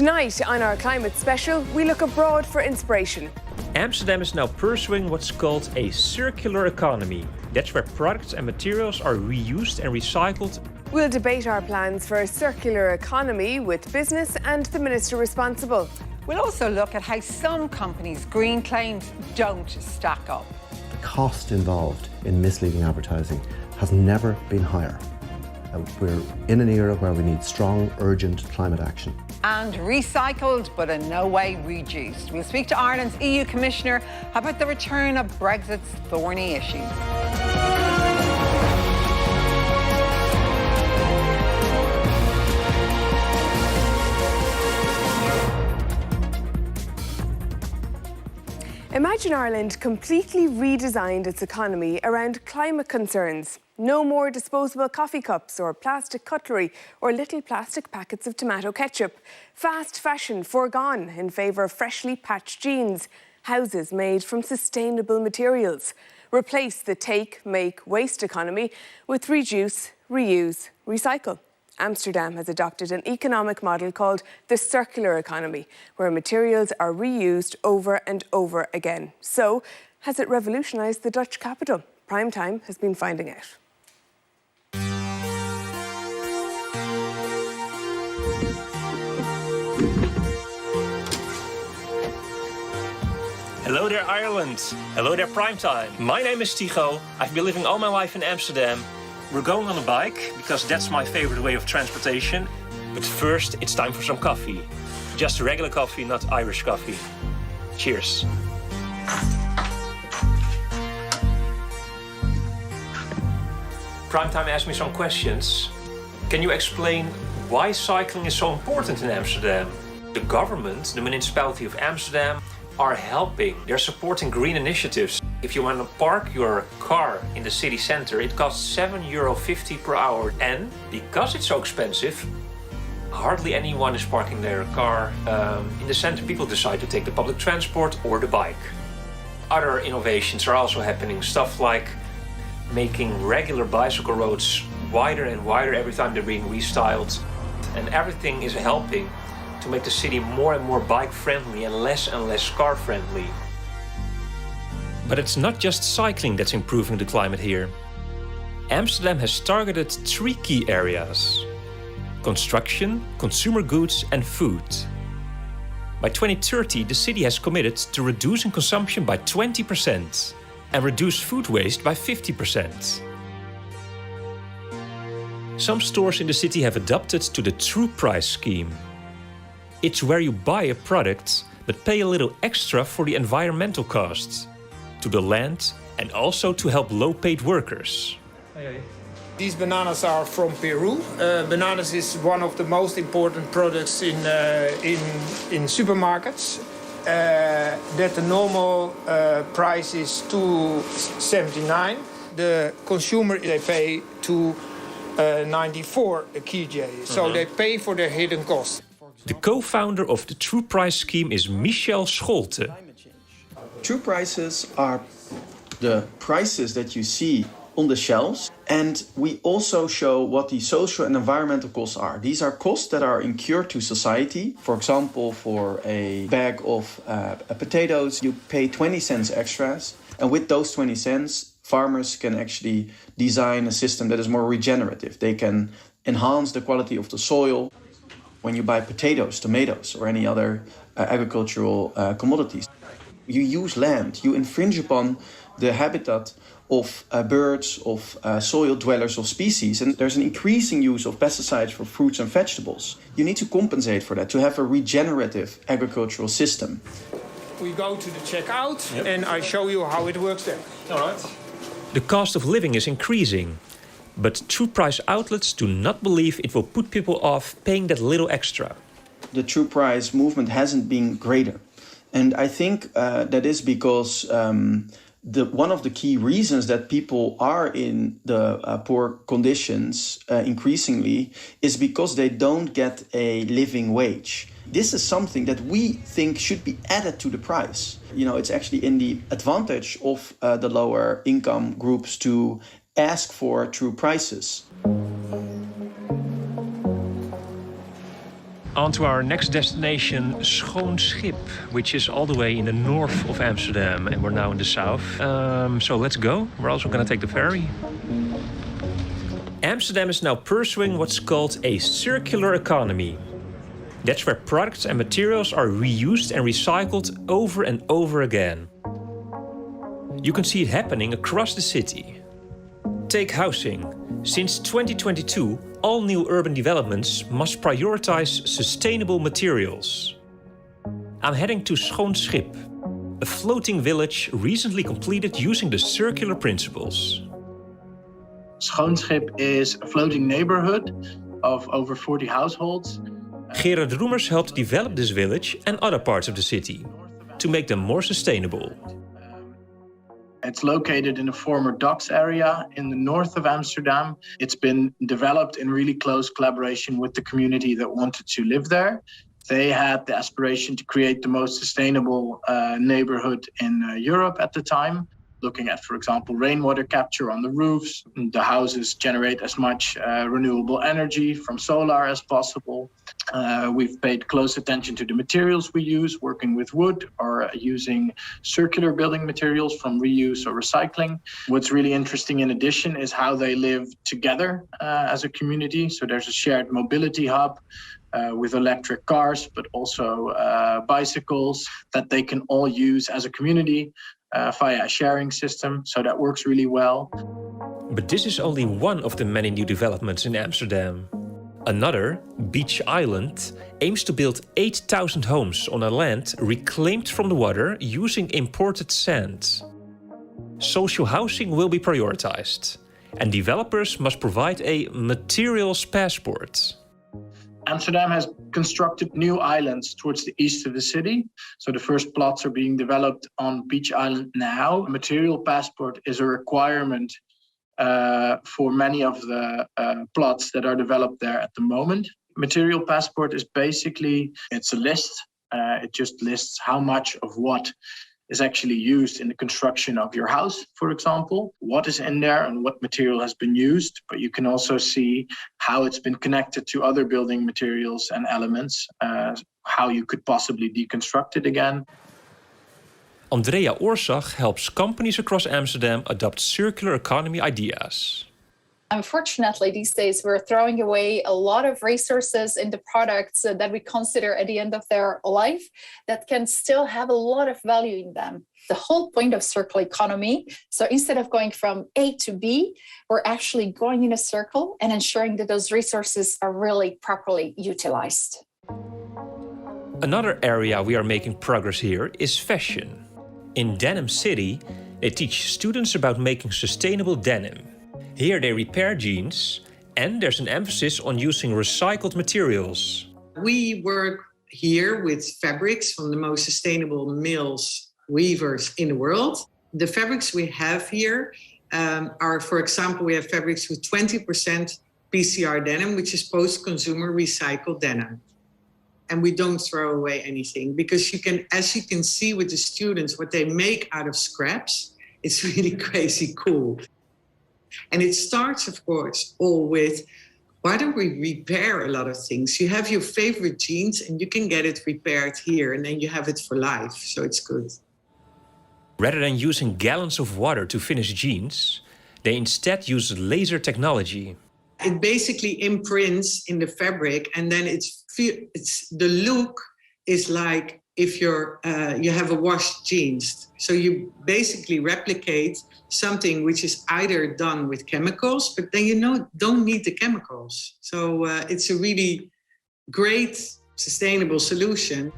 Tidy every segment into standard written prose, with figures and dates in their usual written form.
Tonight on our climate special, we look abroad for inspiration. Amsterdam is now pursuing what's called a circular economy. That's where products and materials are reused and recycled. We'll debate our plans for a circular economy with business and the minister responsible. We'll also look at how some companies' green claims don't stack up. The cost involved in misleading advertising has never been higher. We're in an era where we need strong, urgent climate action. And recycled, but in no way reduced. We'll speak to Ireland's EU Commissioner about the return of Brexit's thorny issues. Imagine Ireland completely redesigned its economy around climate concerns. No more disposable coffee cups or plastic cutlery or little plastic packets of tomato ketchup. Fast fashion foregone in favour of freshly patched jeans. Houses made from sustainable materials. Replace the take, make, waste economy with reduce, reuse, recycle. Amsterdam has adopted an economic model called the circular economy, where materials are reused over and over again. So, has it revolutionised the Dutch capital? Primetime has been finding out. Hello there, Ireland. Hello there, Primetime. My name is Tycho. I've been living all my life in Amsterdam. We're going on a bike because that's my favorite way of transportation. But first, it's time for some coffee. Just regular coffee, not Irish coffee. Cheers. Primetime asked me some questions. Can you explain why cycling is so important in Amsterdam? The government, the municipality of Amsterdam, are helping. They're supporting green initiatives. If you want to park your car in the city center, it costs €7.50 per hour. And because it's so expensive, hardly anyone is parking their car in the center. People decide to take the public transport or the bike. Other innovations are also happening. Stuff like making regular bicycle roads wider and wider every time they're being restyled. And everything is helping to make the city more and more bike-friendly and less car-friendly. But it's not just cycling that's improving the climate here. Amsterdam has targeted 3 key areas: construction, consumer goods and food. By 2030, the city has committed to reducing consumption by 20% and reduce food waste by 50%. Some stores in the city have adopted to the True Price scheme. It's where you buy a product, but pay a little extra for the environmental costs, to the land and also to help low-paid workers. These bananas are from Peru. Bananas is one of the most important products in supermarkets. That the normal price is $2.79. The consumer, they pay $2.94 a kg. So they pay for their hidden costs. The co-founder of the True Price scheme is Michel Scholte. True prices are the prices that you see on the shelves, and we also show what the social and environmental costs are. These are costs that are incurred to society. For example, for a bag of potatoes, you pay 20 cents extras, and with those 20 cents, farmers can actually design a system that is more regenerative. They can enhance the quality of the soil. When you buy potatoes, tomatoes, or any other agricultural commodities, you use land, you infringe upon the habitat of birds, of soil dwellers, of species, and there's an increasing use of pesticides for fruits and vegetables. You need to compensate for that, to have a regenerative agricultural system. We go to the checkout and I show you how it works there. All right. The cost of living is increasing. But True Price outlets do not believe it will put people off paying that little extra. The True Price movement hasn't been greater. And I think that is because one of the key reasons that people are in the poor conditions increasingly is because they don't get a living wage. This is something that we think should be added to the price. You know, it's actually in the advantage of the lower income groups to ask for true prices. On to our next destination, Schoon Schip, which is all the way in the north of Amsterdam, and we're now in the south. So let's go. We're also going to take the ferry. Amsterdam is now pursuing what's called a circular economy. That's where products and materials are reused and recycled over and over again. You can see it happening across the city. Take housing. Since 2022, all new urban developments must prioritize sustainable materials. I'm heading to Schoon Schip, a floating village recently completed using the circular principles. Schoon Schip is a floating neighborhood of over 40 households. Gerard Roemers helped develop this village and other parts of the city to make them more sustainable. It's located in the former docks area in the north of Amsterdam. It's been developed in really close collaboration with the community that wanted to live there. They had the aspiration to create the most sustainable neighborhood in Europe at the time. Looking at, for example, rainwater capture on the roofs. The houses generate as much renewable energy from solar as possible. We've paid close attention to the materials we use, working with wood or using circular building materials from reuse or recycling. What's really interesting in addition is how they live together as a community. So there's a shared mobility hub with electric cars, but also bicycles that they can all use as a community. Via a sharing system, so that works really well. But this is only one of the many new developments in Amsterdam. Another, Beach Island, aims to build 8,000 homes on a land reclaimed from the water using imported sand. Social housing will be prioritized, and developers must provide a materials passport. Amsterdam has constructed new islands towards the east of the city. So the first plots are being developed on Beach Island now. A material passport is a requirement for many of the plots that are developed there at the moment. Material passport is basically, it's a list. It just lists how much of what is actually used in the construction of your house, for example, what is in there and what material has been used. But you can also see how it's been connected to other building materials and elements, how you could possibly deconstruct it again. Andrea Oorzag helps companies across Amsterdam adopt circular economy ideas. Unfortunately, these days, we're throwing away a lot of resources into products that we consider at the end of their life that can still have a lot of value in them. The whole point of circular economy, so instead of going from A to B, we're actually going in a circle and ensuring that those resources are really properly utilized. Another area we are making progress here is fashion. In Denim City, they teach students about making sustainable denim. Here they repair jeans, and there's an emphasis on using recycled materials. We work here with fabrics from the most sustainable mills, weavers in the world. The fabrics we have here are, for example, we have fabrics with 20% PCR denim, which is post-consumer recycled denim. And we don't throw away anything because you can, as you can see with the students, what they make out of scraps, it's really crazy cool. And it starts, of course, all with, why don't we repair a lot of things? You have your favorite jeans and you can get it repaired here and then you have it for life. So it's good. Rather than using gallons of water to finish jeans, they instead use laser technology. It basically imprints in the fabric and then it's the look is like if you have a washed jeans. So you basically replicate something which is either done with chemicals, but then don't need the chemicals. So it's a really great sustainable solution.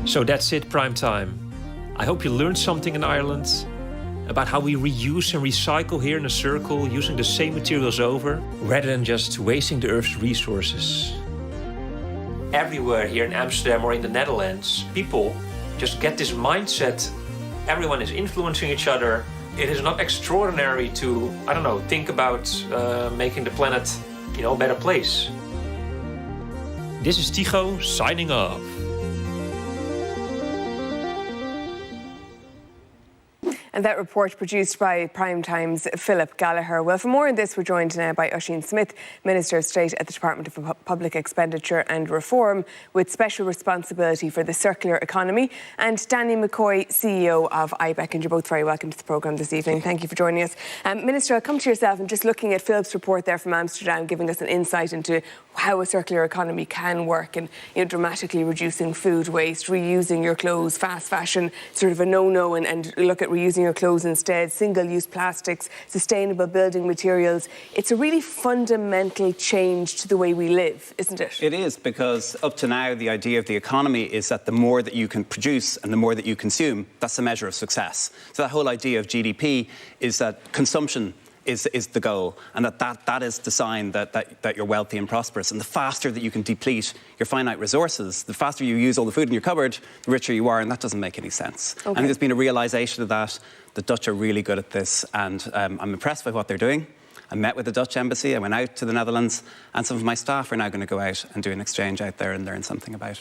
So that's it, Prime Time. I hope you learned something in Ireland about how we reuse and recycle here in a circle using the same materials over, rather than just wasting the Earth's resources. Everywhere here in Amsterdam or in the Netherlands, people just get this mindset, everyone is influencing each other. It is not extraordinary to, think about making the planet, a better place. This is Tycho signing off. And that report produced by Primetime's Philip Gallagher. Well, for more on this, we're joined now by Oisin Smith, Minister of State at the Department of Public Expenditure and Reform, with special responsibility for the circular economy, and Danny McCoy, CEO of IBEC. And you're both very welcome to the programme this evening. Thank you for joining us. Minister, I'll come to yourself, and just looking at Philip's report there from Amsterdam, giving us an insight into how a circular economy can work, and dramatically reducing food waste, reusing your clothes, fast fashion, sort of a no-no, and look at reusing your clothes instead, single-use plastics, sustainable building materials. It's a really fundamental change to the way we live, isn't it? It is, because up to now the idea of the economy is that the more that you can produce and the more that you consume, that's the measure of success. So that whole idea of GDP is that consumption is the goal, and that is the sign that you're wealthy and prosperous. And the faster that you can deplete your finite resources, the faster you use all the food in your cupboard, the richer you are, and that doesn't make any sense. Okay. I think there's been a realisation of that. The Dutch are really good at this, and I'm impressed by what they're doing. I met with the Dutch embassy, I went out to the Netherlands, and some of my staff are now going to go out and do an exchange out there and learn something about